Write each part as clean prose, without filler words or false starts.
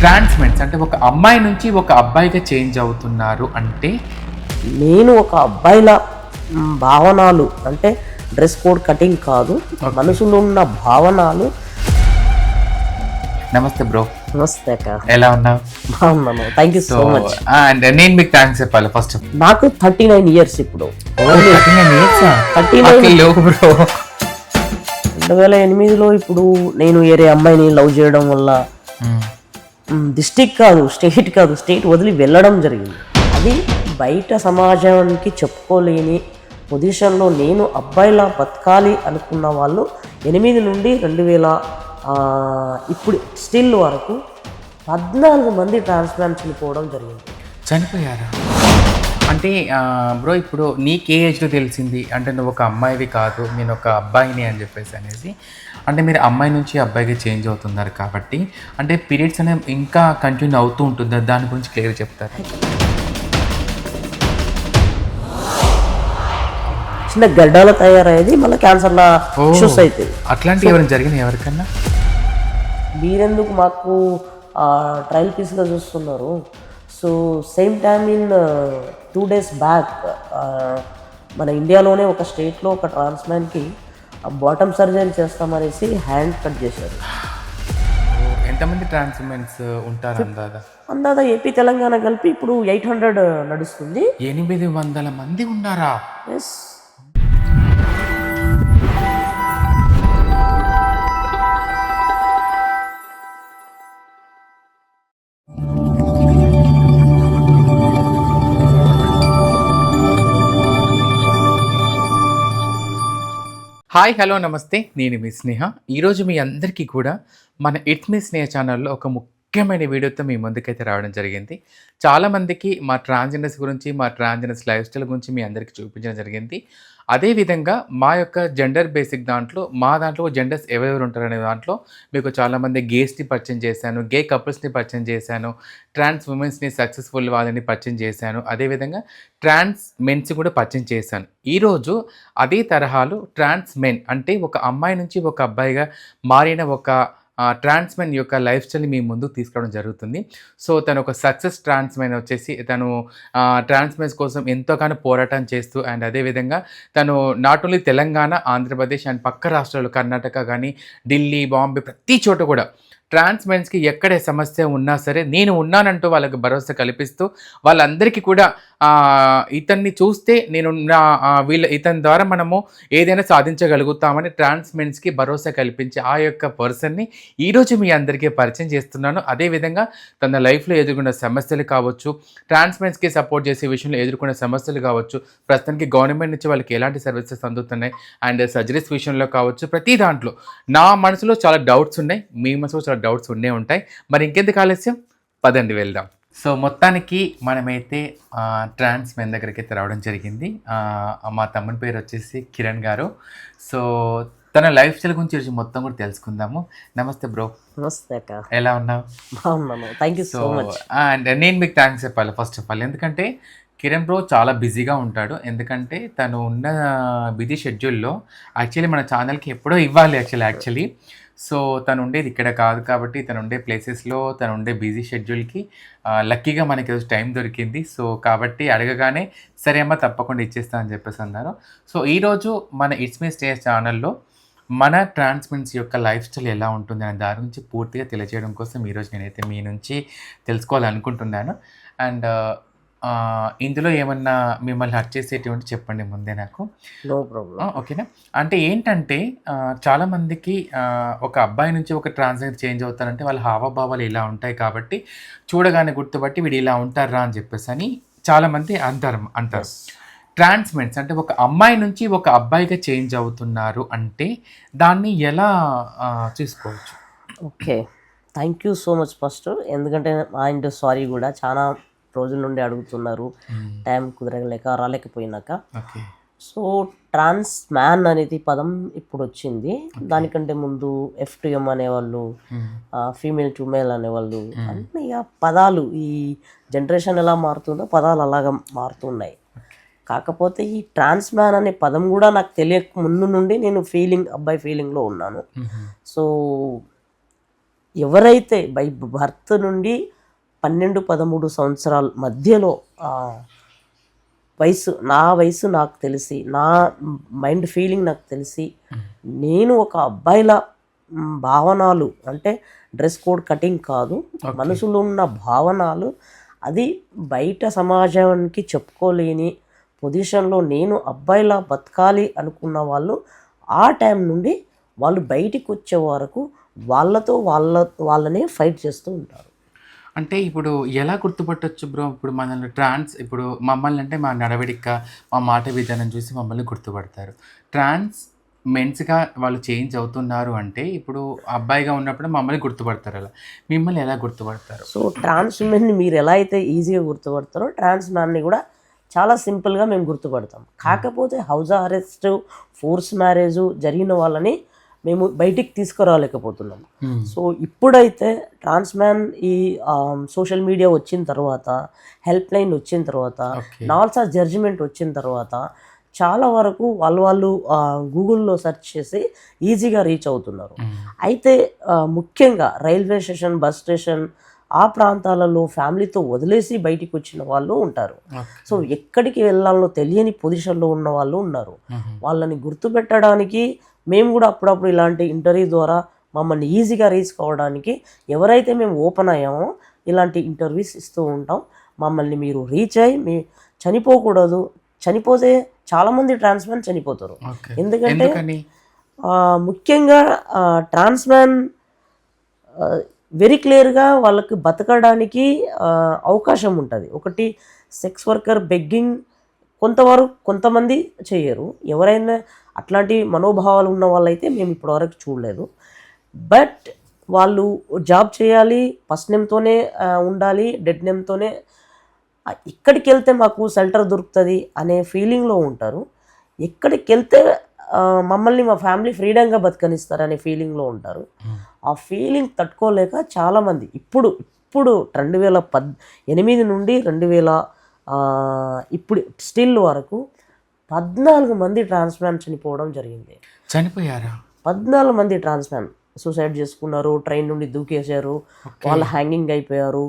ట్రాన్స్మెంట్స్ అంటే ఒక అమ్మాయి నుంచి ఒక అబ్బాయిగా చేంజ్ అవుతున్నారు అంటే నేను ఒక అబ్బాయిల భావనలు అంటే డ్రెస్ కోడ్ కటింగ్ కాదు, మనసులో ఉన్న భావనలు. నమస్తే బ్రో. నమస్తే అక్క, ఎలా ఉన్నావు? బాగున్నాను, thank you so much. And నేను మీకు థ్యాంక్స్ చెప్పాలి ఫస్ట్. నాకు 39 ఇయర్స్ ఇప్పుడు. 2008లో ఇప్పుడు నేను వేరే అమ్మాయిని లవ్ చేయడం వల్ల డిస్ట్రిక్ట్ కాదు, స్టేట్ వదిలి వెళ్ళడం జరిగింది. అది బయట సమాజానికి చెప్పుకోలేని పొజిషన్లో నేను అబ్బాయిలా బతకాలి అనుకున్న వాళ్ళు 8 నుండి 2000 ఇప్పుడు స్టిల్ వరకు 14 మంది ట్రాన్స్ప్లాంట్ చనిపోవడం జరిగింది. చనిపోయారా? అంటే బ్రో ఇప్పుడు నీకు ఏ ఏజ్లో తెలిసింది అంటే నువ్వు ఒక అమ్మాయివి కాదు, నేను ఒక అబ్బాయిని అని చెప్పేసి అనేసి? అంటే మీరు అమ్మాయి నుంచి అబ్బాయిగా చేంజ్ అవుతున్నారు కాబట్టి అంటే పీరియడ్స్ అనేవి ఇంకా కంటిన్యూ అవుతూ ఉంటుందా? దాని గురించి క్లియర్ చెప్తారు. చిన్న గడ్డలు తయారయ్యేది, మళ్ళీ క్యాన్సర్లా ఇష్యూస్ అవుతుంది. అట్లాంటివి ఎవరైనా జరిగినాయి ఎవరికన్నా? మీరెందుకు మాకు ట్రయల్ పీస్గా చూస్తున్నారు? So same time in 2 days back మన ఇండియాలోనే ఒక స్టేట్లో ఒక ట్రాన్స్మ్యాన్కి బాటమ్ సర్జరీ చేస్తామనేసి హ్యాండ్ కట్ చేశారు. ఎంతమంది ట్రాన్స్మెంట్స్ ఉంటారు అందాదా ఏపీ తెలంగాణ కలిపి ఇప్పుడు 800 నడుస్తుంది. 800 మంది ఉన్నారా? ఎస్. హాయ్, హలో, నమస్తే. నేను మీ స్నేహ. ఈరోజు మీ అందరికీ కూడా మన ఇట్స్ మీ స్నేహ ఛానల్లో ఒక ముఖ్యమైన వీడియోతో మీ ముందుకైతే రావడం జరిగింది. చాలామందికి మా ట్రాన్స్జెండర్స్ గురించి, మా ట్రాన్స్జెండర్స్ లైఫ్ స్టైల్ గురించి మీ అందరికీ చూపించడం జరిగింది. అదేవిధంగా మా యొక్క జెండర్ బేసిక్ దాంట్లో జెండర్స్ ఎవరెవరు ఉంటారనే దాంట్లో మీకు చాలామంది గేస్ని పరిచయం చేశాను, గే కపుల్స్ని పరిచయం చేశాను, ట్రాన్స్ ఉమెన్స్ని సక్సెస్ఫుల్ వాళ్ళని పరిచయం చేశాను, అదేవిధంగా ట్రాన్స్ మెన్స్ కూడా పరిచయం చేశాను. ఈరోజు అదే తరహాలో ట్రాన్స్ మెన్ అంటే ఒక అమ్మాయి నుంచి ఒక అబ్బాయిగా మారిన ఒక ట్రాన్స్ మెన్ యొక్క లైఫ్ స్టైల్ని మీ ముందుకు తీసుకురావడం జరుగుతుంది. సో తను ఒక సక్సెస్ ట్రాన్స్ మెన్ వచ్చేసి తను ట్రాన్స్ మెన్స్ కోసం ఎంతోగానో పోరాటం చేస్తూ అండ్ అదేవిధంగా తను not only Telangana, Andhra Pradesh and పక్క రాష్ట్రాలు కర్ణాటక కానీ, ఢిల్లీ, బాంబే ప్రతి చోట కూడా ట్రాన్స్ మెన్స్కి ఎక్కడే సమస్య ఉన్నా సరే నేను ఉన్నానంటూ వాళ్ళకి భరోసా కల్పిస్తూ వాళ్ళందరికీ కూడా ఇతన్ని చూస్తే నేను ఇతని ద్వారా మనము ఏదైనా సాధించగలుగుతామని ట్రాన్స్ మెన్స్కి భరోసా కల్పించి ఆ యొక్క పర్సన్ని ఈరోజు మీ అందరికీ పరిచయం చేస్తున్నాను. అదేవిధంగా తన లైఫ్లో ఎదుర్కొన్న సమస్యలు కావచ్చు, ట్రాన్స్ మెన్స్కి సపోర్ట్ చేసే విషయంలో ఎదుర్కొన్న సమస్యలు కావచ్చు, ప్రస్తుతానికి గవర్నమెంట్ నుంచి వాళ్ళకి ఎలాంటి సర్వీసెస్ అందుతున్నాయి అండ్ సర్జరీస్ విషయంలో కావచ్చు, ప్రతి దాంట్లో నా మనసులో చాలా డౌట్స్ ఉన్నాయి, మీ మనసులో చాలా డౌట్స్ ఉండే ఉంటాయి. మరి ఇంకెందుకు ఆలస్యం, పదండి వెళ్దాం. సో మొత్తానికి మనమైతే ట్రాన్స్ మెన్ దగ్గరికి అయితే రావడం జరిగింది. మా తమ్ముని పేరు వచ్చేసి కిరణ్ గారు. సో తన లైఫ్ స్టైల్ గురించి మొత్తం కూడా తెలుసుకుందాము. నమస్తే బ్రో. నమస్తే అక్క, ఎలా ఉన్నావు? బాగున్నాను, thank you so much. And నేను మీకు థ్యాంక్స్ చెప్పాలి ఫస్ట్ ఆఫ్ ఆల్, ఎందుకంటే కిరణ్ బ్రో చాలా బిజీగా ఉంటాడు. ఎందుకంటే తను ఉన్న బిజీ షెడ్యూల్లో యాక్చువల్లీ మన ఛానల్కి ఎప్పుడో ఇవ్వాలి యాక్చువల్లీ. సో తను ఉండేది ఇక్కడ కాదు కాబట్టి తను ఉండే ప్లేసెస్లో తను ఉండే బిజీ షెడ్యూల్కి లక్కీగా మనకి ఈరోజు టైం దొరికింది. సో కాబట్టి అడగగానే సరే అమ్మ తప్పకుండా ఇచ్చేస్తా అని చెప్పేసి అన్నారు. సో ఈరోజు మన ఇట్స్ మీ స్టే ఛానల్లో మన ట్రాన్స్మెన్స్ యొక్క లైఫ్ స్టైల్ ఎలా ఉంటుంది అనే దాని గురించి పూర్తిగా తెలియజేయడం కోసం ఈరోజు నేనైతే మీ నుంచి తెలుసుకోవాలనుకుంటున్నాను. అండ్ ఇందులో ఏమన్నా మిమ్మల్ని హర్ట్ చేసేటువంటి చెప్పండి ముందే నాకు. No problem. ఓకేనా? అంటే ఏంటంటే చాలామందికి ఒక అబ్బాయి నుంచి ఒక ట్రాన్స్జెండర్ చేంజ్ అవుతారంటే వాళ్ళ హావభావాలు ఇలా ఉంటాయి కాబట్టి చూడగానే గుర్తుపట్టి వీడు ఇలా ఉంటారా అని చెప్పేసి అని చాలామంది అంటారు. ట్రాన్స్మెంట్స్ అంటే ఒక అమ్మాయి నుంచి ఒక అబ్బాయిగా చేంజ్ అవుతున్నారు అంటే దాన్ని ఎలా చూసుకోవచ్చు? Okay, thank you so much first. ఎందుకంటే అండ్ సారీ కూడా, చాలా రోజుల నుండి అడుగుతున్నారు, టైం కుదరలేక రాలేకపోయినాక. సో ట్రాన్స్ మ్యాన్ అనేది పదం ఇప్పుడు వచ్చింది. దానికంటే ముందు F2M అనేవాళ్ళు, ఫీమేల్ టు మేల్ అనేవాళ్ళు, అన్నీ పదాలు ఈ జనరేషన్ ఎలా మారుతుందో పదాలు అలాగా మారుతున్నాయి. కాకపోతే ఈ ట్రాన్స్ మ్యాన్ అనే పదం కూడా నాకు తెలియక ముందు నుండి నేను అబ్బాయి ఫీలింగ్లో ఉన్నాను. సో ఎవరైతే బై బర్త్ నుండి 12-13 సంవత్సరాల మధ్యలో నా వయసు నాకు తెలిసి, నా మైండ్ ఫీలింగ్ నాకు తెలిసి, నేను ఒక అబ్బాయిల భావనలు అంటే డ్రెస్ కోడ్ కటింగ్ కాదు, మనసులో ఉన్న భావనలు అది బయట సమాజానికి చెప్పుకోలేని పొజిషన్లో నేను అబ్బాయిలా బతకాలి అనుకున్న వాళ్ళు ఆ టైం నుండి వాళ్ళు బయటికి వచ్చే వరకు వాళ్ళనే ఫైట్ చేస్తూ ఉంటారు. అంటే ఇప్పుడు ఎలా గుర్తుపట్టొచ్చు బ్రో? ఇప్పుడు మనల్ని ఇప్పుడు మమ్మల్ని అంటే మా నడవడిక, మా మాట విధానం చూసి మమ్మల్ని గుర్తుపడతారు. ట్రాన్స్ మెన్స్‌గా వాళ్ళు చేంజ్ అవుతున్నారు అంటే ఇప్పుడు అబ్బాయిగా ఉన్నప్పుడు మమ్మల్ని గుర్తుపడతారు అలా. మిమ్మల్ని ఎలా గుర్తుపడతారు? సో ట్రాన్స్ ఉమెన్ని మీరు ఎలా అయితే ఈజీగా గుర్తుపడతారో ట్రాన్స్ మ్యాన్ని కూడా చాలా సింపుల్గా మేము గుర్తుపడతాం. కాకపోతే హౌస్ అరెస్ట్, ఫోర్స్ మ్యారేజ్ జరిగిన వాళ్ళని మేము బయటికి తీసుకురాలేకపోతున్నాం. సో ఇప్పుడైతే ట్రాన్స్ మ్యాన్ ఈ సోషల్ మీడియా వచ్చిన తర్వాత, హెల్ప్ లైన్ వచ్చిన తర్వాత, నాల్సా జడ్జిమెంట్ వచ్చిన తర్వాత చాలా వరకు వాళ్ళు గూగుల్లో సెర్చ్ చేసి ఈజీగా రీచ్ అవుతున్నారు. అయితే ముఖ్యంగా రైల్వే స్టేషన్, బస్ స్టేషన్ ఆ ప్రాంతాలలో ఫ్యామిలీతో వదిలేసి బయటికి వచ్చిన వాళ్ళు ఉంటారు. సో ఎక్కడికి వెళ్ళాలో తెలియని పొజిషన్లో ఉన్న వాళ్ళు ఉన్నారు. వాళ్ళని గుర్తుపెట్టడానికి మేము కూడా అప్పుడప్పుడు ఇలాంటి ఇంటర్వ్యూ ద్వారా మమ్మల్ని ఈజీగా రీచ్ కావడానికి ఎవరైతే మేము ఓపెన్ అయ్యామో ఇలాంటి ఇంటర్వ్యూస్ ఇస్తూ ఉంటాం. మమ్మల్ని మీరు రీచ్ అయ్యి చనిపోకూడదు. చనిపోతే చాలామంది ట్రాన్స్ మ్యాన్ చనిపోతారు. ఎందుకంటే ముఖ్యంగా ట్రాన్స్ మ్యాన్ వెరీ క్లియర్గా వాళ్ళకి బతకడానికి అవకాశం ఉంటుంది. ఒకటి సెక్స్ వర్కర్ బెగ్గింగ్ కొంతమంది చేయరు. ఎవరైనా అట్లాంటి మనోభావాలు ఉన్న వాళ్ళైతే మేము ఇప్పటివరకు చూడలేదు. బట్ వాళ్ళు జాబ్ చేయాలి, ఫస్ట్ నేమ్తోనే ఉండాలి, డెడ్ నేమ్తోనే ఎక్కడికి వెళ్తే మాకు షెల్టర్ దొరుకుతుంది అనే ఫీలింగ్లో ఉంటారు. ఎక్కడికి వెళ్తే మమ్మల్ని మా ఫ్యామిలీ ఫ్రీడంగా బతకనిస్తారు అనే ఫీలింగ్లో ఉంటారు. ఆ ఫీలింగ్ తట్టుకోలేక చాలామంది ఇప్పుడు 2008 నుండి 2000 ఇప్పుడు స్టిల్ వరకు 14 మంది ట్రాన్స్ మ్యాన్ చనిపోవడం జరిగింది. చనిపోయారా? 14 మంది ట్రాన్స్ మ్యాన్ సూసైడ్ చేసుకున్నారు, ట్రైన్ నుండి దూకేశారు, వాళ్ళు హ్యాంగింగ్ అయిపోయారు,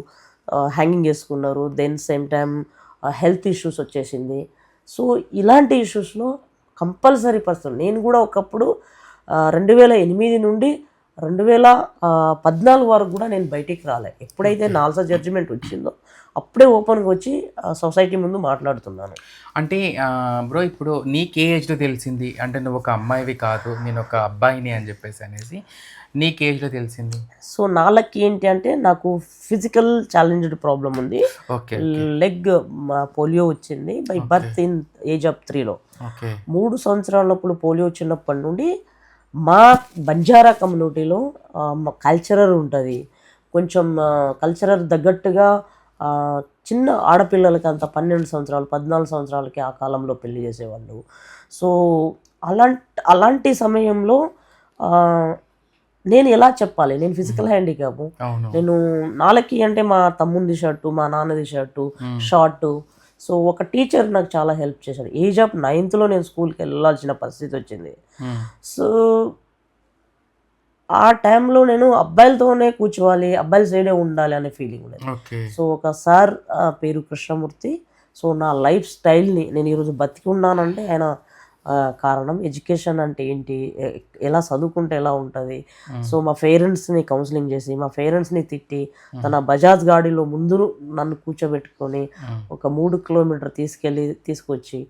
హ్యాంగింగ్ చేసుకున్నారు. Then same time health issues వచ్చేసింది. సో ఇలాంటి ఇష్యూస్లో కంపల్సరీ పర్సన్ నేను కూడా ఒకప్పుడు 2008 నుండి 2014 వరకు కూడా నేను బయటికి రాలే. ఎప్పుడైతే నాల్సా జడ్జిమెంట్ వచ్చిందో అప్పుడే ఓపెన్గా వచ్చి సొసైటీ ముందు మాట్లాడుతున్నాను. అంటే బ్రో ఇప్పుడు నీకు ఏ ఏజ్లో తెలిసింది? అంటే నువ్వు ఒక అమ్మాయివి కాదు, నేను ఒక అబ్బాయిని అని చెప్పేసి అనేసి నీకు ఏజ్లో తెలిసింది? సో నాళ్ళకి ఏంటి అంటే నాకు ఫిజికల్ ఛాలెంజ్డ్ ప్రాబ్లం ఉంది. లెగ్ పోలియో వచ్చింది by birth in age of 3లో. 3 సంవత్సరాలప్పుడు పోలియో వచ్చినప్పటి నుండి మా బంజారా కమ్యూనిటీలో కల్చరర్ ఉంటుంది. కొంచెం కల్చరర్ తగ్గట్టుగా చిన్న ఆడపిల్లలకి అంత 12 సంవత్సరాలు 14 సంవత్సరాలకి ఆ కాలంలో పెళ్లి చేసేవాళ్ళు. సో అలాంటి సమయంలో నేను ఎలా చెప్పాలి, నేను ఫిజికల్ హ్యాండిక్యాప్, నేను నాలకి అంటే మా తమ్ముంది షర్టు, మా నాన్నది షర్టు, షార్టు. సో ఒక టీచర్ నాకు చాలా హెల్ప్ చేశాడు. ఏజ్ ఆఫ్ 9th నేను స్కూల్కి వెళ్ళాల్సిన పరిస్థితి వచ్చింది. సో ఆ టైంలో నేను అబ్బాయిలతోనే కూర్చోవాలి, అబ్బాయిల సైడే ఉండాలి అనే ఫీలింగ్ ఉండేది. సో ఒక సార్ పేరు కృష్ణమూర్తి. సో నా లైఫ్ స్టైల్ని నేను ఈరోజు బతికి ఉన్నానంటే ఆయన కారణం. ఎడ్యుకేషన్ అంటే ఏంటి, ఎలా చదువుకుంటే ఎలా ఉంటుంది. సో మా పేరెంట్స్ని కౌన్సిలింగ్ చేసి, మా పేరెంట్స్ని తిట్టి, తన బజాజ్ గాడిలో ముందు నన్ను కూర్చోబెట్టుకొని ఒక 3 కిలోమీటర్ తీసుకొచ్చి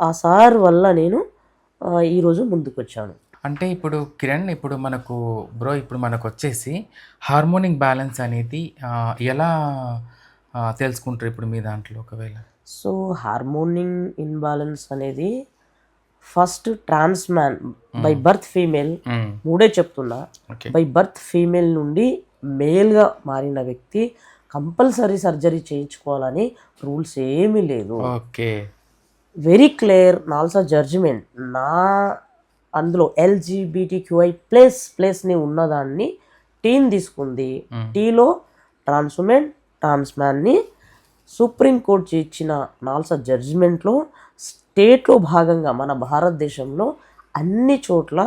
ఆ సార్ వల్ల నేను ఈరోజు ముందుకు వచ్చాను. అంటే ఇప్పుడు కిరణ్, ఇప్పుడు మనకు వచ్చేసి హార్మోనిక్ బ్యాలెన్స్ అనేది ఎలా తెలుసుకుంటారు ఇప్పుడు మీ దాంట్లో ఒకవేళ? సో హార్మోనిక్ ఇన్బ్యాలెన్స్ అనేది first trans man by birth female, 3 చెప్తున్నా, బై బర్త్ ఫీమేల్ నుండి మేల్గా మారిన వ్యక్తి కంపల్సరీ సర్జరీ చేయించుకోవాలని రూల్స్ ఏమీ లేదు. Very clear NALSA judgement. అందులో LGBTQI ప్లేస్ని ఉన్నదాన్ని టీని తీసుకుంది. టీలో ట్రాన్స్ ఉమెన్, ట్రాన్స్ మ్యాన్ని సుప్రీంకోర్టు ఇచ్చిన నాల్సా జడ్జిమెంట్లో స్టేట్లో భాగంగా మన భారతదేశంలో అన్ని చోట్ల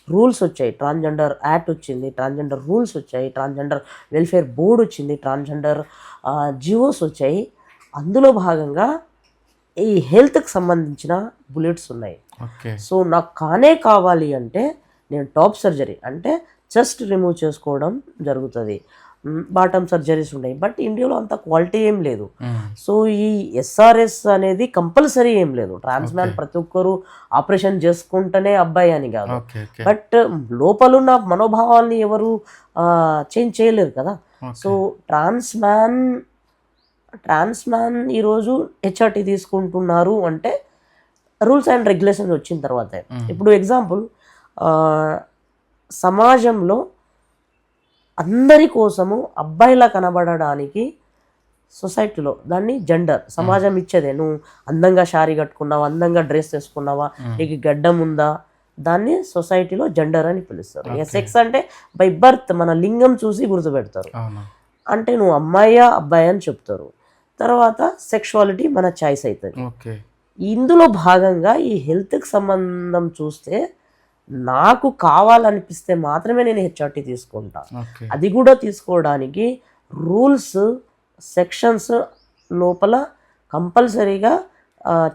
రూల్స్ వచ్చాయి, ట్రాన్స్జెండర్ యాక్ట్ వచ్చింది, ట్రాన్స్జెండర్ రూల్స్ వచ్చాయి, ట్రాన్స్జెండర్ వెల్ఫేర్ బోర్డు వచ్చింది, ట్రాన్స్జెండర్ జియోస్ వచ్చాయి. అందులో భాగంగా ఈ హెల్త్కి సంబంధించిన బుల్లెట్స్ ఉన్నాయి. ఓకే. సో నాకు కావాలి అంటే నేను టాప్ సర్జరీ అంటే చెస్ట్ రిమూవ్ చేసుకోవడం జరుగుతుంది, బాటమ్ సర్జరీస్ ఉన్నాయి. బట్ ఇండియాలో అంత క్వాలిటీ ఏం లేదు. సో ఈ SRS అనేది కంపల్సరీ ఏం లేదు. ట్రాన్స్ మ్యాన్ ప్రతి ఒక్కరు ఆపరేషన్ చేసుకుంటేనే అబ్బాయి అని కాదు. బట్ లోపలున్న మనోభావాల్ని ఎవరు చేంజ్ చేయలేరు కదా. సో ట్రాన్స్ మ్యాన్ ఈరోజు HRT తీసుకుంటున్నారు అంటే రూల్స్ అండ్ రెగ్యులేషన్స్ వచ్చిన తర్వాత. ఇప్పుడు ఎగ్జాంపుల్, సమాజంలో అందరి కోసము అబ్బాయిలా కనబడడానికి సొసైటీలో దాన్ని జెండర్ సమాజం ఇచ్చేదే. నువ్వు అందంగా శారీ కట్టుకున్నావా, అందంగా డ్రెస్ వేసుకున్నావా, నీకు గడ్డం ఉందా, దాన్ని సొసైటీలో జెండర్ అని పిలుస్తారు. సెక్స్ అంటే బై బర్త్ మన లింగం చూసి గుర్తుపెడతారు. అంటే నువ్వు అమ్మాయా అబ్బాయి అని చెప్తారు. తర్వాత సెక్షువాలిటీ మన చాయిస్ అవుతుంది. ఇందులో భాగంగా ఈ హెల్త్కి సంబంధం చూస్తే నాకు కావాలనిపిస్తే మాత్రమే నేను HRT తీసుకుంటా. అది కూడా తీసుకోవడానికి రూల్స్ సెక్షన్స్ లోపల కంపల్సరీగా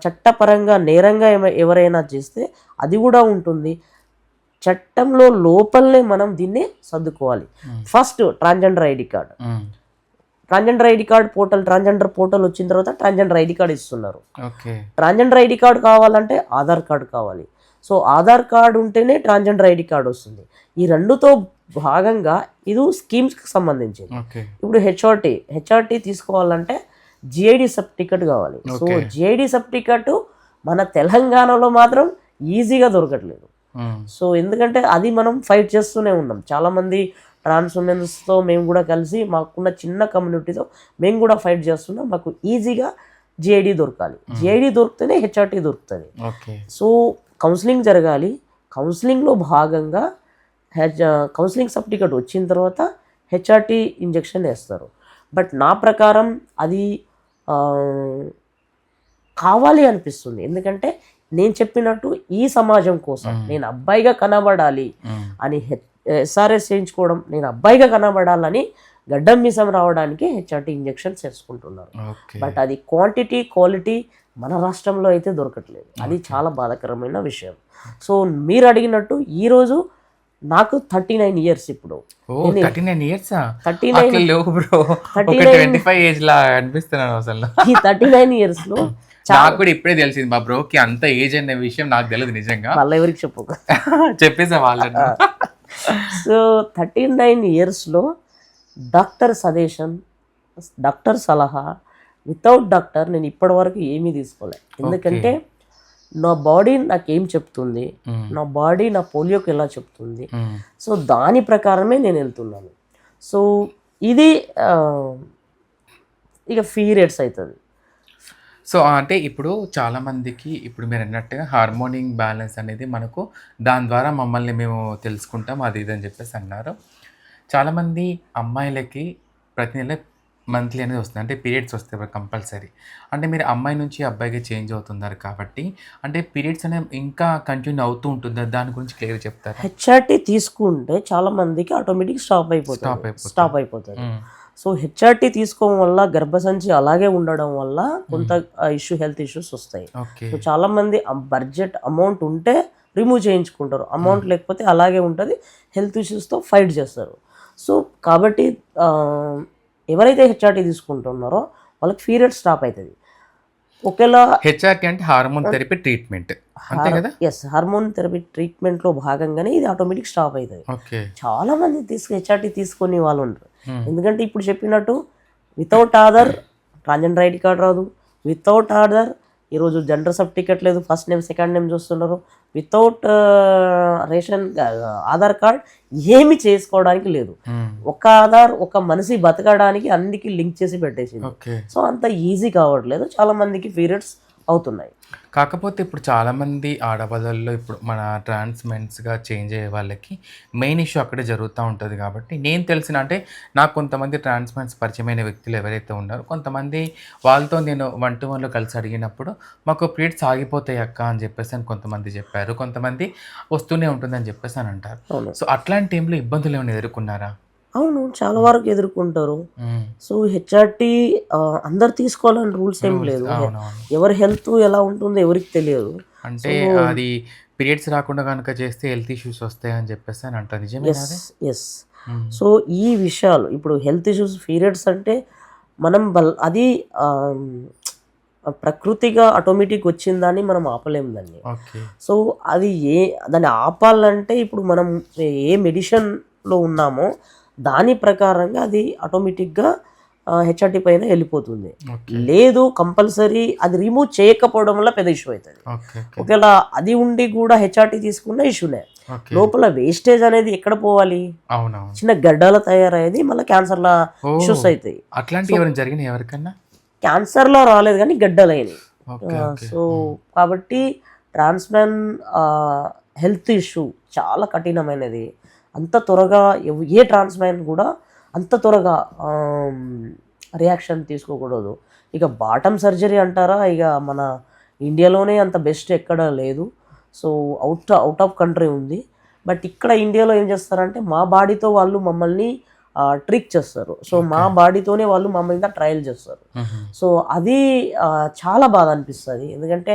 చట్టపరంగా నేరంగా ఎవరైనా చేస్తే అది కూడా ఉంటుంది. చట్టంలో లోపలనే మనం దీన్ని సర్దుకోవాలి. First transgender ID card, transgender ID card portal, transgender portal వచ్చిన తర్వాత ట్రాన్స్జెండర్ ఐడి కార్డ్ ఇస్తున్నారు. ట్రాన్స్జెండర్ ఐడి కార్డ్ కావాలంటే ఆధార్ కార్డు కావాలి. సో ఆధార్ కార్డు ఉంటేనే ట్రాన్స్జెండర్ ఐడి కార్డు వస్తుంది. ఈ రెండుతో భాగంగా ఇది స్కీమ్స్కి సంబంధించింది. ఇప్పుడు హెచ్ఆర్టీ తీసుకోవాలంటే GID సర్టిఫికెట్ కావాలి. సో GID సర్టిఫికెట్ మన తెలంగాణలో మాత్రం ఈజీగా దొరకట్లేదు. సో ఎందుకంటే అది మనం ఫైట్ చేస్తూనే ఉన్నాం. చాలామంది ట్రాన్స్ ఉమెన్స్తో మేము కూడా కలిసి మాకున్న చిన్న కమ్యూనిటీతో మేము కూడా ఫైట్ చేస్తున్నాం. మాకు ఈజీగా GID దొరకాలి. GID దొరికితేనే HRT దొరుకుతుంది. సో కౌన్సిలింగ్ జరగాలి. కౌన్సిలింగ్లో భాగంగా కౌన్సిలింగ్ సర్టిఫికెట్ వచ్చిన తర్వాత HRT ఇంజెక్షన్ వేస్తారు. బట్ నా ప్రకారం అది కావాలి అనిపిస్తుంది. ఎందుకంటే నేను చెప్పినట్టు ఈ సమాజం కోసం నేను అబ్బాయిగా కనబడాలి అని SRS చేయించుకోవడం, నేను అబ్బాయిగా కనబడాలని గడ్డం మీసం రావడానికి HRT ఇంజెక్షన్స్ వేసుకుంటున్నారు. బట్ అది క్వాంటిటీ క్వాలిటీ మన రాష్ట్రంలో అయితే దొరకట్లేదు. అది చాలా బాధాకరమైన విషయం. సో మీరు అడిగినట్టు ఈరోజు నాకు 39 ఇయర్స్. ఇప్పుడు 39 ఇయర్స్ ఈ 39 ఇయర్స్ లో నాకు కూడా ఇప్పుడే తెలిసింది మా బ్రోకి అంత ఏజ్ అనే విషయం నాకు తెలియదు నిజంగా. వాళ్ళ ఎవరికి చెప్పు చెప్పేసా వాళ్ళని. సో 39 ఇయర్స్లో డాక్టర్ సజెషన్, డాక్టర్ సలహా, వితౌట్ డాక్టర్ నేను ఇప్పటి వరకు ఏమీ తీసుకోలేదు. ఎందుకంటే నా బాడీ నాకేం చెప్తుంది, నా బాడీ నా పోలియోకి ఎలా చెప్తుంది, సో దాని ప్రకారమే నేను వెళ్తున్నాను. సో ఇది ఇక పీరియడ్స్ అవుతుంది. సో అంటే ఇప్పుడు చాలామందికి ఇప్పుడు మీరు అన్నట్టుగా హార్మోనింగ్ బ్యాలెన్స్ అనేది మనకు దాని ద్వారా మమ్మల్ని మేము తెలుసుకుంటాం అది ఇది అని చెప్పేసి అన్నారు. చాలామంది అమ్మాయిలకి ప్రతి నెల మంత్లీ అనేది వస్తుంది, అంటే పీరియడ్స్ వస్తాయి కంపల్సరీ. అంటే మీరు అమ్మాయి నుంచి అబ్బాయికి చేంజ్ అవుతున్నారు కాబట్టి అంటే పీరియడ్స్ అనేవి ఇంకా కంటిన్యూ అవుతూ ఉంటుంది, దాని గురించి క్లియర్ చెప్తారు. HRT తీసుకుంటే చాలా మందికి ఆటోమేటిక్ స్టాప్ అయిపోతుంది. సో HRT తీసుకోవడం వల్ల గర్భసంచి అలాగే ఉండడం వల్ల కొంత హెల్త్ ఇష్యూస్ వస్తాయి. సో చాలా మంది బడ్జెట్ అమౌంట్ ఉంటే రిమూవ్ చేయించుకుంటారు, అమౌంట్ లేకపోతే అలాగే ఉంటుంది, హెల్త్ ఇష్యూస్తో ఫైట్ చేస్తారు. సో కాబట్టి ఎవరైతే HRT తీసుకుంటున్నారో వాళ్ళకి పీరియడ్ స్టాప్ అవుతుంది. ఒకేలా HRT అంటే హార్మోన్ థెరపీ ట్రీట్మెంట్ అంతే కదా? ఎస్, హార్మోన్ థెరపీ ట్రీట్మెంట్లో భాగంగానే ఇది ఆటోమేటిక్ స్టాప్ అవుతుంది. చాలా మంది HRT తీసుకునే వాళ్ళు ఉంటారు. ఎందుకంటే ఇప్పుడు చెప్పినట్టు without Aadhaar transgender ID card రాదు, వితౌట్ ఆధార్ ఈరోజు జెండర్ సర్టిఫికెట్ లేదు, ఫస్ట్ నేమ్ సెకండ్ నేమ్ చూస్తున్నారు, వితౌట్ ఆధార్ కార్డ్ ఏమి చేసుకోవడానికి లేదు. ఒక ఆధార్ ఒక మనిషి బతకడానికి అన్నికి లింక్ చేసి పెట్టేసింది. సో అంత ఈజీ కావట్లేదు, చాలా మందికి పీరియడ్స్ అవుతున్నాయి. కాకపోతే ఇప్పుడు చాలామంది ఆడవాళ్ళల్లో ఇప్పుడు మన ట్రాన్స్ మెన్స్‌గా చేంజ్ అయ్యే వాళ్ళకి మెయిన్ ఇష్యూ అక్కడే జరుగుతా ఉంటది కాబట్టి, నేను తెలిసిన అంటే నాకు కొంతమంది ట్రాన్స్ మెన్స్ పరిచయమైన వ్యక్తులు ఎవరైతే ఉన్నారో, కొంతమంది వాళ్ళతో నేను 1-to-1లో కలిసి అడిగినప్పుడు, "మాకు పీరియడ్స్ ఆగిపోతాయి అక్క" అని చెప్పేసని కొంతమంది చెప్పారు. కొంతమంది వస్తూనే ఉంటుందని చెప్పేసని అంటారు. అవును. సో, అట్లాంటి టైంలో ఇబ్బందులేమైనా ఎదుర్కొన్నారా? అవును. చాలా వరకు ఎదుర్కొంటారు. హ్మ్. సో, హెచ్ఆర్‌టీ అందరు తీసుకోవాలని రూల్స్ ఏం రూల్స్ లేదు. అవునవును. ఎవరి హెల్త్ ఎలా ఉంటుందో ఎవరికీ తెలియదు. అంటే అది పీరియడ్స్ రాకుండా గనుక చేస్తే హెల్త్ ఇష్యూస్ వస్తాయని చెప్పేసని అంటారు. నిజమేనా యెస్. అది? యెస్. హ్మ్. సో, ఈ విషయాలు ఇప్పుడు హెల్త్ ఇష్యూస్ పీరియడ్స్ అంటే మనం అది ఆహ్, ప్రకృతిగా ఆటోమేటిక్ వచ్చిందాన్ని మనం ఆపలేం దాన్ని. ఓకే. సో, అది దాన్ని ఆపాలంటే ఇప్పుడు మనం ఏ మెడిసిన్‌లో ఉన్నామో దాని ప్రకారంగా అది ఆటోమేటిక్‌గా హెచ్ఆర్‌టీ పైన వెళ్ళిపోతుంది. ఓకే. లేదు కంపల్సరీ అది రిమూవ్ చేయకపోవడం వల్ల పెద్ద ఇష్యూ అవుతుంది. ఓకే. ఓకే. ఒకవేళ అది ఉండి కూడా హెచ్ఆర్‌టీ తీసుకున్న ఇష్యూనే. ఓకే. లోపల వేస్టేజ్ అనేది ఎక్కడ పోవాలి? అవునవును. చిన్న గడ్డలు తయారయ్యేది మళ్ళీ క్యాన్సర్‌ల ఇష్యూస్ ఓహ్! అవుతాయి. అట్లాంటివి ఏమైనా జరిగినాయా ఎవరికన్నా? క్యాన్సర్‌లో రాలేదు కానీ గడ్డలైనయి. ఓకే. ఓకే. సో, హ్మ్. కాబట్టి ట్రాన్స్‌మెన్ హెల్త్ ఇష్యూ చాలా కఠినమైనది. అంత త్వరగా ఏ ట్రాన్స్‌మెన్ కూడా అంత త్వరగా రియాక్షన్ తీసుకోకూడదు. ఇక బాటమ్ సర్జరీ అంటారా, ఇక మన ఇండియాలోనే అంత బెస్ట్ ఎక్కడ లేదు. సో, అవుట్ ఆఫ్ కంట్రీ ఉంది. బట్ ఇక్కడ ఇండియాలో ఏం చేస్తారంటే మా బాడీతో వాళ్ళు మమ్మల్ని ట్రిక్ చేస్తారు. సో, మా బాడీతోనే వాళ్ళు మా మీద ట్రయల్ చేస్తారు. హుహు. సో, అది చాలా బాధ అనిపిస్తది. ఎందుకంటే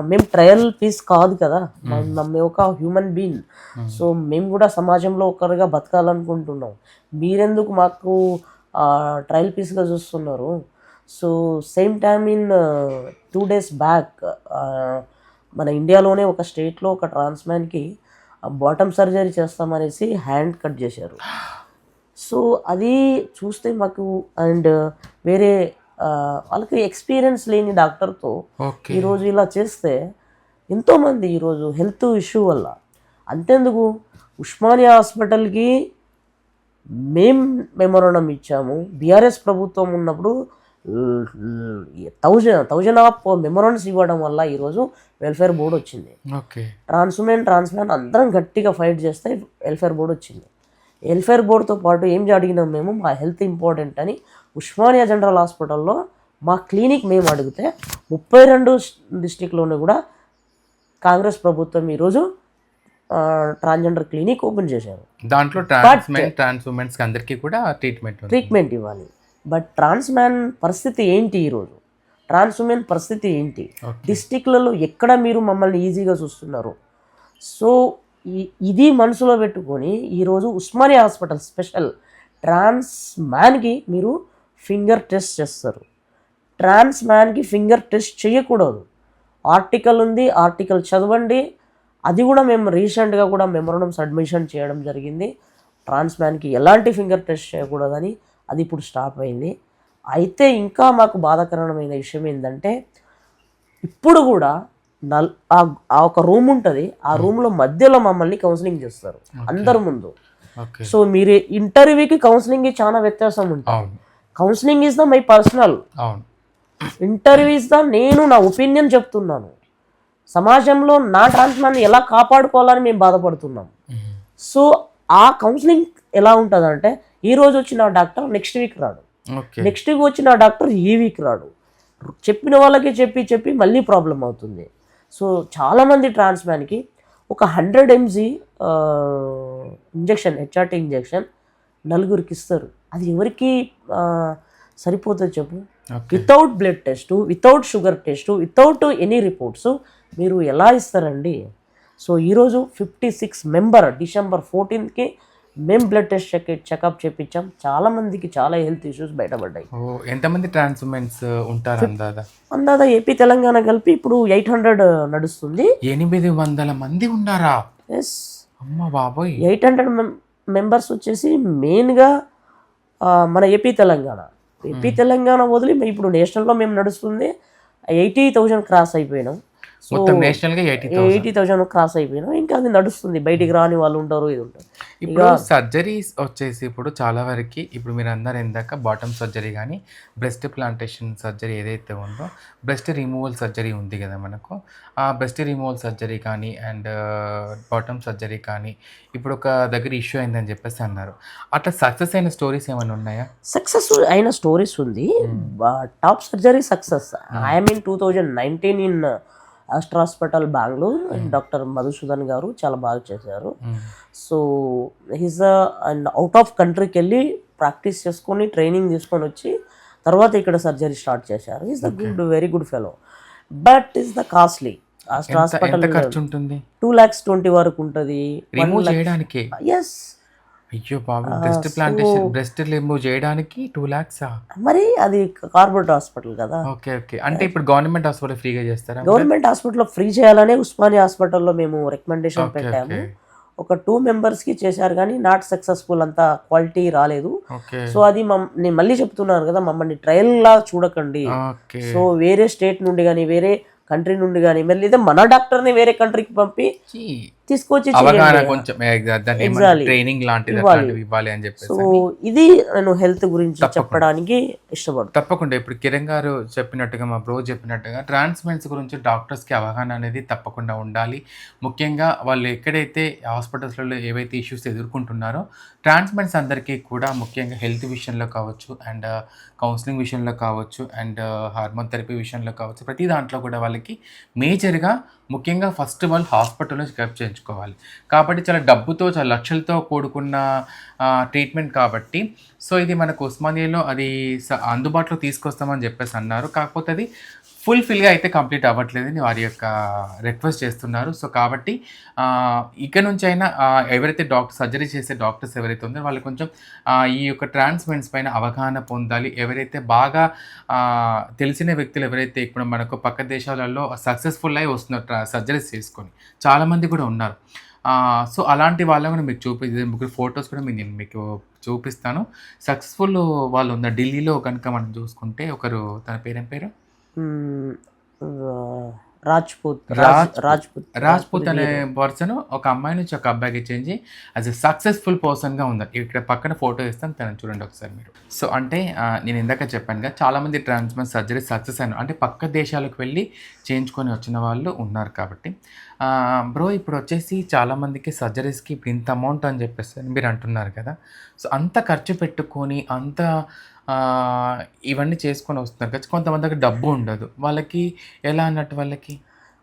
మేము ట్రయల్ పీస్ కాదు కదా! మేము ఒక హ్యూమన్ బీయింగ్. సో, మేము కూడా సమాజంలో ఒకరుగా బతకాలనుకుంటున్నాం. మీరెందుకు మాకు ట్రయల్ పీస్‌గా చూస్తున్నారు? So, same time 2 days back మన ఇండియాలోనే ఒక స్టేట్‌లో ఒక ట్రాన్స్ మ్యాన్‌కి బాటమ్ సర్జరీ చేస్తామనేసి హ్యాండ్ కట్ చేశారు. సో, అది చూస్తే మాకు వేరే వాళ్ళకి ఎక్స్‌పీరియన్స్ లేని డాక్టర్‌తో ఓకే. ఈరోజు ఇలా చేస్తే ఎంతోమంది ఈరోజు హెల్త్ ఇష్యూ వల్ల అంతెందుకు ఉస్మానియా హాస్పిటల్‌కి మెమోరాండం ఇచ్చాము. బీఆర్ఎస్ ప్రభుత్వం ఉన్నప్పుడు 1000 ఆఫ్ మెమోరాండమ్స్ ఇవ్వడం వల్ల ఈరోజు వెల్ఫేర్ బోర్డ్ వచ్చింది. ఓకే. ట్రాన్స్‌మెన్ అందరం గట్టిగా ఫైట్ చేస్తే వెల్ఫేర్ బోర్డ్ వచ్చింది. వెల్ఫేర్ బోర్డ్‌తో పాటు ఏం అడిగినాం మేము, మా హెల్త్ ఇంపార్టెంట్ అని ఉస్మానియా జనరల్ హాస్పిటల్‌లో మా క్లినిక్ మేము అడిగితే 32 డిస్ట్రిక్ట్‌లోనే కూడా కాంగ్రెస్ ప్రభుత్వం ఈరోజు ట్రాన్స్‌జెండర్ క్లినిక్ ఓపెన్ చేశారు. దాంట్లో ట్రాన్స్ మెన్, ట్రాన్స్ ఉమెన్స్‌కి అందరికీ కూడా ట్రీట్మెంట్ ట్రీట్మెంట్ ఇవ్వాలి. బట్ ట్రాన్స్ మ్యాన్ పరిస్థితి ఏంటి ఈరోజు? ట్రాన్స్ ఉమెన్ పరిస్థితి ఏంటి? డిస్ట్రిక్ట్లలో ఎక్కడ మీరు మమ్మల్ని ఈజీగా చూస్తున్నారు? సో, ఇది మనసులో పెట్టుకొని ఈరోజు ఉస్మానియా హాస్పిటల్ స్పెషల్ ట్రాన్స్ మ్యాన్కి మీరు ఫింగర్ టెస్ట్ చేస్తారు. ట్రాన్స్ మ్యాన్కి ఫింగర్ టెస్ట్ చేయకూడదు. ఆర్టికల్ ఉంది, ఆర్టికల్ చదవండి. అది కూడా మేము రీసెంట్గా కూడా మెమోరాండం సబ్మిషన్ చేయడం జరిగింది. ట్రాన్స్ మ్యాన్కి ఎలాంటి ఫింగర్ టెస్ట్ చేయకూడదని. అది ఇప్పుడు స్టాప్ అయింది. అయితే ఇంకా మాకు బాధాకరమైన విషయం ఏంటంటే ఇప్పుడు కూడా ఆ ఒక రూమ్ ఉంటుంది. ఆ రూమ్లో మధ్యలో మమ్మల్ని కౌన్సిలింగ్ చేస్తారు అందరి ముందు. ఓకే. సో, మీరు ఇంటర్వ్యూకి కౌన్సిలింగ్కి చాలా వ్యత్యాసం ఉంటుంది. అవును. Counselling is the my personal, అవును. ఇంటర్వ్యూ ఈజ్ ద నేను నా ఒపీనియన్ చెప్తున్నాను. సమాజంలో నా ట్రాన్స్‌మెన్ ఎలా కాపాడుకోవాలని మేము బాధపడుతున్నాం. సో, ఆ కౌన్సిలింగ్ ఎలా ఉంటుందంటే ఈరోజు వచ్చిన డాక్టర్ నెక్స్ట్ వీక్ రాడు, ఓకే. నెక్స్ట్ వీక్ వచ్చిన డాక్టర్ ఈ వీక్ రాడు. చెప్పిన వాళ్ళకి చెప్పి మళ్ళీ ప్రాబ్లం అవుతుంది. సో, చాలామంది ట్రాన్స్ మ్యాన్కి ఒక 100 mg ఇంజెక్షన్, హెచ్ఆర్టీ ఇంజెక్షన్ 4గురికి ఇస్తారు. అది ఎవరికి సరిపోతుంది చెప్పు? Without blood test, without sugar test, without any reports మీరు ఎలా ఇస్తారండి? సో, ఈరోజు 56 మెంబర్ డిసెంబర్ 14కి మేము బ్లడ్ టెస్ట్ చెకప్ చేయించాం. చాలామందికి చాలా హెల్త్ ఇష్యూస్ బయటపడ్డాయి. ఎంతమంది ట్రాన్స్ ఉమెన్స్ ఉంటారు అందాదా ఏపీ తెలంగాణ కలిపి ఇప్పుడు 800 నడుస్తుంది. 800 మంది ఉన్నారా? ఎస్. అమ్మ బాబోయ్. 800 మెంబర్స్ వచ్చేసి మెయిన్గా మన ఏపీ తెలంగాణ వదిలి ఇప్పుడు నేషనల్లో మేము నడుస్తుంది 80,000 క్రాస్ అయిపోయినాం. మొత్తం నేషనల్ గా 80,000. 80,000 క్రాస్ అయిపోయినా ఇంకా అది నడుస్తుంది, బయటికి రాని వాళ్ళు ఉంటారు, ఇది ఉంటుంది. ఇప్పుడు సర్జరీస్ వచ్చేసి ఇప్పుడు చాలా వరకు ఇప్పుడు మీరు అందరు ఇందాక బాటమ్ సర్జరీ కానీ బ్రెస్ట్ ప్లాంటేషన్ సర్జరీ ఏదైతే ఉందో బ్రెస్ట్ రిమూవల్ సర్జరీ ఉంది కదా మనకు, ఆ బ్రెస్ట్ రిమూవల్ సర్జరీ కానీ అండ్ బాటమ్ సర్జరీ కానీ ఇప్పుడు ఒక దగ్గర ఇష్యూ అయిందని చెప్పేసి అన్నారు. అట్లా సక్సెస్ అయిన స్టోరీస్ ఏమైనా ఉన్నాయా? సక్సెస్ అయిన స్టోరీస్ ఉంది. Top surgery success I mean 2019 in Astra hospital Bengaluru, doctor Madhusudan garu చాలా బాగా చేశారు. So he's and out of కంట్రీకి వెళ్ళి ప్రాక్టీస్ చేసుకొని ట్రైనింగ్ తీసుకొని వచ్చి తర్వాత ఇక్కడ సర్జరీ స్టార్ట్ చేశారు. Is the good, very good fellow, but is the costly. Astra hospital ఖర్చు ఉంటుంది, 2,20,000 వరకు ఉంటుంది రిమూవ్ చేయడానికి. ఎస్, అయ్యో బాబు, బ్రెస్ట్ ప్లాంటేషన్ బ్రెస్ట్ రిమూవ్ చేయడానికి 2 lakhs. మరి అది కార్పొరేట్ హాస్పిటల్ కదా. ఓకే ఓకే, అంటే ఇప్పుడు గవర్నమెంట్ హాస్పిటల్ ఫ్రీగా చేస్తారా? గవర్నమెంట్ హాస్పిటల్లో ఫ్రీ చేయాలనే ఉస్మానియా హాస్పిటల్లో మేము రికమెండేషన్ పెట్టాము. ఒక 2 members-కి చేశారు కానీ నాట్ సక్సెస్ఫుల్, అంత క్వాలిటీ రాలేదు. సో అది నేను మళ్ళీ చెప్తున్నాను కదా, మమ్మల్ని ట్రయల్ లా చూడకండి. సో వేరే స్టేట్ నుండి కానీ వేరే కంట్రీ నుండి కానీ మళ్ళీ మన డాక్టర్ని వేరే కంట్రీకి పంపి తీసుకొచ్చి ట్రైనింగ్ లాంటిది ఇవ్వాలి అని చెప్పేసి. సో ఇది నేను హెల్త్ గురించి చెప్పడానికి ఇష్టపడుతున్నాను. తప్పకుండా ఇప్పుడు కిరణ్ గారు చెప్పినట్టుగా, మా బ్రో చెప్పినట్టుగా ట్రాన్స్ప్లాంట్స్ గురించి డాక్టర్స్కి అవగాహన అనేది తప్పకుండా ఉండాలి. ముఖ్యంగా వాళ్ళు ఎక్కడైతే హాస్పిటల్స్లో ఏవైతే ఇష్యూస్ ఎదుర్కొంటున్నారో ట్రాన్స్ప్లాంట్స్ అందరికీ కూడా ముఖ్యంగా హెల్త్ విషయంలో కావచ్చు అండ్ కౌన్సిలింగ్ విషయంలో కావచ్చు అండ్ హార్మోన్ థెరపీ విషయంలో కావచ్చు, ప్రతి దాంట్లో కూడా వాళ్ళకి మేజర్గా ముఖ్యంగా ఫస్ట్ వాళ్ళు హాస్పిటల్లో చెకప్ చేయించుకోవాలి. కాబట్టి చాలా డబ్బుతో, చాలా లక్షలతో కూడుకున్న ట్రీట్మెంట్ కాబట్టి సో ఇది మనకు ఉస్మానియాలో అది అందుబాటులో తీసుకొస్తామని చెప్పేసి అన్నారు. కాకపోతే అది ఫుల్ఫిల్గా అయితే కంప్లీట్ అవ్వట్లేదని వారి యొక్క రిక్వెస్ట్ చేస్తున్నారు. సో కాబట్టి ఇక్కడ నుంచి అయినా ఎవరైతే సర్జరీ చేసే డాక్టర్స్ ఎవరైతే ఉన్నారో వాళ్ళు కొంచెం ఈ యొక్క ట్రాన్స్ప్లాంట్స్ పైన అవగాహన పొందాలి. ఎవరైతే బాగా తెలిసిన వ్యక్తులు ఎవరైతే ఇప్పుడు మనకు పక్క దేశాలలో సక్సెస్ఫుల్ అయి వస్తున్నారు సర్జరీస్ చేసుకొని, చాలామంది కూడా ఉన్నారు. సో అలాంటి వాళ్ళని కూడా మీకు ముగ్గురు ఫొటోస్ కూడా నేను మీకు చూపిస్తాను. సక్సెస్ఫుల్ వాళ్ళు ఉన్నారు ఢిల్లీలో కనుక మనం చూసుకుంటే. ఒకరు, తన పేరేం పేరు, రాజ్పూత్ అనే పర్సన్ ఒక అమ్మాయి నుంచి ఒక అబ్బాయికి చేంజ్ యాజ్ ఎ సక్సెస్ఫుల్ పర్సన్గా ఉన్నారు. ఇక్కడ పక్కన ఫోటో ఇస్తాను, తనని చూడండి ఒకసారి మీరు. సో అంటే నేను ఇందాక చెప్పాను కదా, చాలామంది ట్రాన్స్ప్లాంట్ సర్జరీ సక్సెస్ అయిన అంటే పక్క దేశాలకు వెళ్ళి చేయించుకొని వచ్చిన వాళ్ళు ఉన్నారు. కాబట్టి బ్రో ఇప్పుడు వచ్చేసి చాలామందికి సర్జరీస్కి ఇప్పుడు ఇంత అమౌంట్ అని చెప్పేసి మీరు అంటున్నారు కదా. సో అంత ఖర్చు పెట్టుకొని అంత ఇవన్నీ చేసుకొని వస్తున్నారు కదా, కొంతమందికి డబ్బు ఉండదు, వాళ్ళకి ఎలా అన్నట్టు వాళ్ళకి.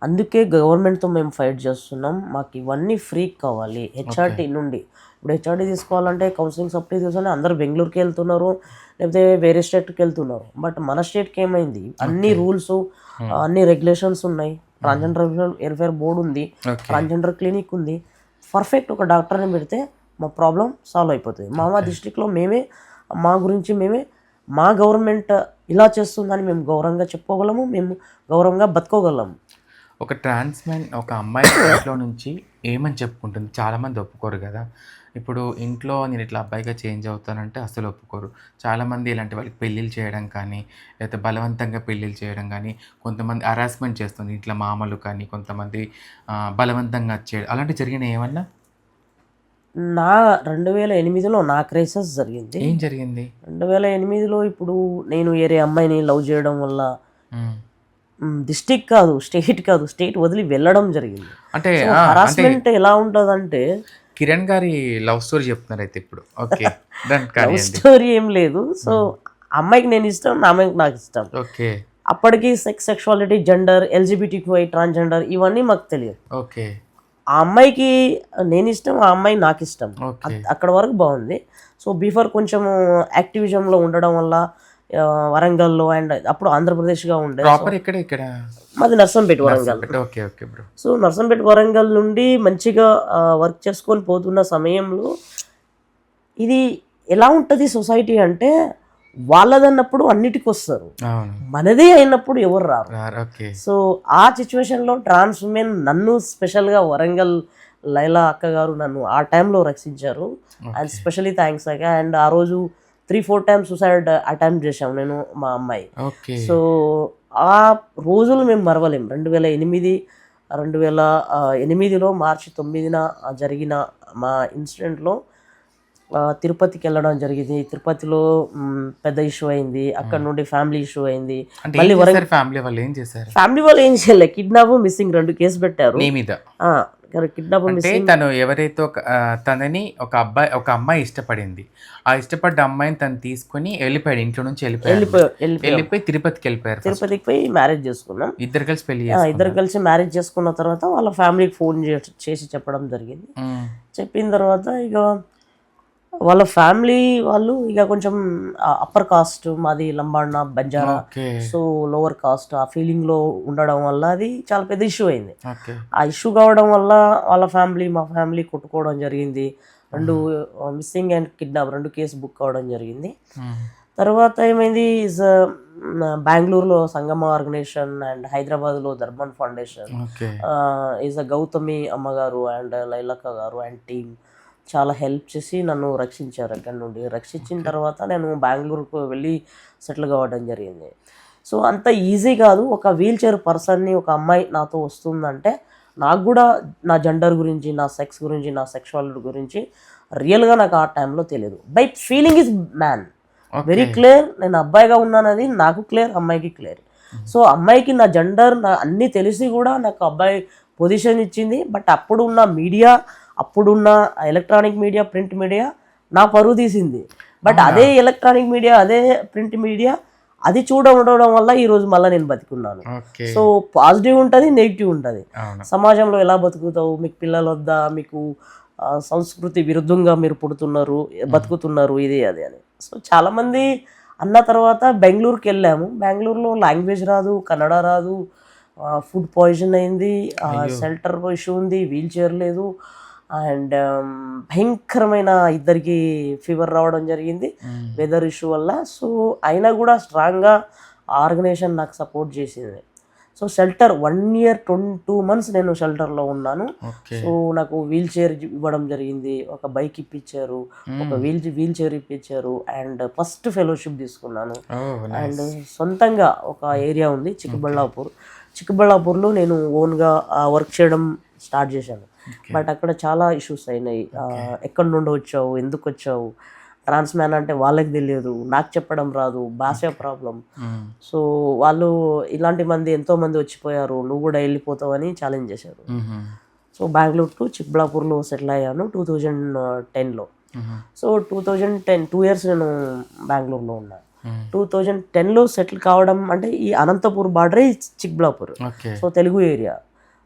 అందుకే గవర్నమెంట్తో మేము ఫైట్ చేస్తున్నాం, మాకు ఇవన్నీ ఫ్రీ కావాలి హెచ్ఆర్టీ నుండి. ఇప్పుడు హెచ్ఆర్టీ తీసుకోవాలంటే కౌన్సిలింగ్ సబ్సిడీ తీసుకోవాలంటే అందరూ బెంగళూరుకి వెళ్తున్నారు, లేకపోతే వేరే స్టేట్కి వెళ్తున్నారు. బట్ మన స్టేట్కి ఏమైంది, అన్ని రూల్స్ అన్ని రెగ్యులేషన్స్ ఉన్నాయి. ట్రాన్స్జెండర్ వెల్ఫేర్ బోర్డు ఉంది, ట్రాన్స్జెండర్ క్లినిక్ ఉంది. పర్ఫెక్ట్ ఒక డాక్టర్ని పెడితే మా ప్రాబ్లం సాల్వ్ అయిపోతుంది. మా డిస్ట్రిక్ట్లో మేమే మా గురించి మా గవర్నమెంట్ ఇలా చేస్తుందని మేము గౌరవంగా చెప్పుకోగలము, మేము గౌరవంగా బతుకోగలము. ఒక ట్రాన్స్మెన్ ఒక అమ్మాయి ఇంట్లో నుంచి ఏమని చెప్పుకుంటుంది, చాలామంది ఒప్పుకోరు కదా. ఇప్పుడు ఇంట్లో నేను ఇట్లా అబ్బాయిగా చేంజ్ అవుతానంటే అసలు ఒప్పుకోరు. చాలామంది ఇలాంటి వాళ్ళకి పెళ్ళిళ్ళు చేయడం కానీ, లేకపోతే బలవంతంగా పెళ్ళిళ్ళు చేయడం కానీ, కొంతమంది హరాస్మెంట్ చేస్తుంది ఇట్లా మామలు కానీ, కొంతమంది బలవంతంగా చేయడం, అలాంటివి జరిగినాయి ఏమన్నా? 2008లో నా క్రైసిస్ జరిగింది. ఏం జరిగింది? 2008లో ఇప్పుడు నేను వేరే అమ్మాయిని లవ్ చేయడం వల్ల డిస్ట్రిక్ట్ కాదు, స్టేట్ వదిలి వెళ్ళడం జరిగింది. అంటే హరాస్మెంట్ ఎలా ఉంటుందంటే, కిరణ్ గారి లవ్ స్టోరీ చెప్తున్నారు అయితే ఇప్పుడు. ఓకే, లవ్ స్టోరీ ఏం లేదు. సో అమ్మాయికి నేను ఇష్టం, నా అమ్మాయికి నాకు ఇష్టం. ఓకే, అప్పటికి సెక్షువాలిటీ, జెండర్, LGBTQI, ట్రాన్స్జెండర్ ఇవన్నీ మాకు తెలియదు. ఓకే, ఆ అమ్మాయికి నేను ఇష్టం, ఆ అమ్మాయి నాకు ఇష్టం, అక్కడ వరకు బాగుంది. సో బిఫోర్ కొంచెం యాక్టివిజంలో ఉండడం వల్ల వరంగల్లో అండ్ అప్పుడు ఆంధ్రప్రదేశ్గా ఉండే. మాది నర్సంపేట వరంగల్. సో నర్సంపేట వరంగల్ నుండి మంచిగా వర్క్ చేసుకొని పోతున్న సమయంలో ఇది ఎలా ఉంటుంది సొసైటీ అంటే, వాళ్ళదన్నప్పుడు అన్నిటికి వస్తారు, మనదే అయినప్పుడు ఎవరు రారు. సో ఆ సిచ్యువేషన్లో ట్రాన్స్ ఉమెన్ నన్ను స్పెషల్గా వరంగల్ లైలా అక్క గారు నన్ను ఆ టైంలో రక్షించారు. అండ్ స్పెషలీ థ్యాంక్స్ అక్క. అండ్ ఆ రోజు 3-4 times సూసైడ్ అటెంప్ట్ చేశాము నేను, మా అమ్మాయి. సో ఆ రోజులు మేము మరవలేం. 2008లో మార్చి 9న జరిగిన మా ఇన్సిడెంట్లో తిరుపతికి వెళ్ళడం జరిగింది. తిరుపతిలో పెద్ద ఇష్యూ అయింది. అక్కడ నుండి ఫ్యామిలీ ఇష్యూ అయింది. అంటే మళ్ళీ ఫ్యామిలీ వాళ్ళు ఏం చేశారు? ఫ్యామిలీ వాళ్ళు ఏం చేయలేదు, కిడ్నాప్ మిస్సింగ్ 2 కేసు పెట్టారు. నీ మీద కిడ్నాప్ అంటే మిస్సింగ్. తను ఎవరైతే తనని ఒక అమ్మాయి ఇష్టపడింది, ఆ ఇష్టపడ్డ అమ్మాయిని తను తీసుకుని వెళ్ళిపోయాడు, ఇంట్లో నుంచి వెళ్ళిపోయి తిరుపతికి వెళ్ళిపోయారు. తిరుపతికి పోయి మ్యారేజ్ చేసుకున్నాం. ఇద్దరు కలిసి ఇద్దరు కలిసి మ్యారేజ్ చేసుకున్న తర్వాత వాళ్ళ ఫ్యామిలీకి ఫోన్ చేసి చెప్పడం జరిగింది. చెప్పిన తర్వాత ఇక వాళ్ళ ఫ్యామిలీ వాళ్ళు ఇక కొంచెం అప్పర్ కాస్ట్, మాది Lambada Banjara, so lower caste ఆ ఫీలింగ్లో ఉండడం వల్ల అది చాలా పెద్ద ఇష్యూ అయింది. ఆ ఇష్యూ కావడం వల్ల వాళ్ళ ఫ్యామిలీ మా ఫ్యామిలీ కొట్టుకోవడం జరిగింది. 2 missing and kidnap 2 case book కావడం జరిగింది. తర్వాత ఏమైంది, బెంగళూరులో సంగమ ఆర్గనైజేషన్ అండ్ హైదరాబాద్లో ధర్మన్ ఫౌండేషన్ గౌతమి అమ్మగారు అండ్ లైలక్క గారు అండ్ టీమ్ చాలా హెల్ప్ చేసి నన్ను రక్షించారు. అక్కడి నుండి రక్షించిన తర్వాత నేను బెంగళూరుకు వెళ్ళి సెటిల్ కావడం జరిగింది. సో అంత ఈజీ కాదు. ఒక వీల్ చైర్ పర్సన్ని ఒక అమ్మాయి నాతో వస్తుందంటే నాకు కూడా నా జెండర్ గురించి, నా సెక్స్ గురించి, నా సెక్షువాలిటీ గురించి రియల్గా నాకు ఆ టైంలో తెలియదు. By feeling is man very clear. నేను అబ్బాయిగా ఉన్నానది నాకు క్లియర్, అమ్మాయికి క్లియర్. సో అమ్మాయికి నా జెండర్ అన్నీ తెలిసి కూడా నాకు అబ్బాయి పొజిషన్ ఇచ్చింది. బట్ అప్పుడున్న మీడియా, అప్పుడున్న ఎలక్ట్రానిక్ మీడియా, ప్రింట్ మీడియా నా పరువు తీసింది. బట్ అదే ఎలక్ట్రానిక్ మీడియా, అదే ప్రింట్ మీడియా అది ఉండడం వల్ల ఈరోజు మళ్ళీ నేను బతికున్నాను. సో పాజిటివ్ ఉంటుంది, నెగిటివ్ ఉంటుంది. సమాజంలో ఎలా బతుకుతావు, మీకు పిల్లలు వద్దా, మీకు సంస్కృతి విరుద్ధంగా మీరు బతుకుతున్నారు ఇది అది అని. సో చాలామంది అన్న తర్వాత బెంగళూరుకి వెళ్ళాము. బెంగళూరులో లాంగ్వేజ్ రాదు, కన్నడ రాదు, ఫుడ్ పాయిజన్ అయింది, షెల్టర్ ఇష్యూ ఉంది, వీల్ చైర్ లేదు, అండ్ భయంకరమైన ఇద్దరికి ఫీవర్ రావడం జరిగింది వెదర్ ఇష్యూ వల్ల. సో అయినా కూడా స్ట్రాంగ్గా ఆర్గనైజేషన్ నాకు సపోర్ట్ చేసింది. సో షెల్టర్ 1 year 2 months నేను షెల్టర్లో ఉన్నాను. సో నాకు వీల్ చైర్ ఇవ్వడం జరిగింది, ఒక బైక్ ఇప్పించారు, ఒక వీల్ చైర్ ఇప్పించారు, అండ్ ఫస్ట్ ఫెలోషిప్ తీసుకున్నాను. అండ్ సొంతంగా ఒక ఏరియా ఉంది చిక్కబళ్ళాపూర్లో నేను ఓన్గా వర్క్ చేయడం స్టార్ట్ చేశాను. బట్ అక్కడ చాలా ఇష్యూస్ అయినాయి. ఎక్కడి నుండి వచ్చావు, ఎందుకు వచ్చావు, ట్రాన్స్ మ్యాన్ అంటే వాళ్ళకి తెలియదు, నాకు చెప్పడం రాదు, భాష ప్రాబ్లం. సో వాళ్ళు ఇలాంటి మంది ఎంతోమంది వచ్చిపోయారు, నువ్వు కూడా వెళ్ళిపోతావు అని ఛాలెంజ్ చేశారు. సో బెంగళూరు టు చిక్బళ్ళాపూర్లో సెటిల్ అయ్యాను 2010లో. సో 2010 2 years నేను బెంగళూరులో ఉన్నాను. 2010లో సెటిల్ కావడం అంటే ఈ అనంతపూర్ బార్డరే చిక్బళ్ళాపూర్, సో తెలుగు ఏరియా.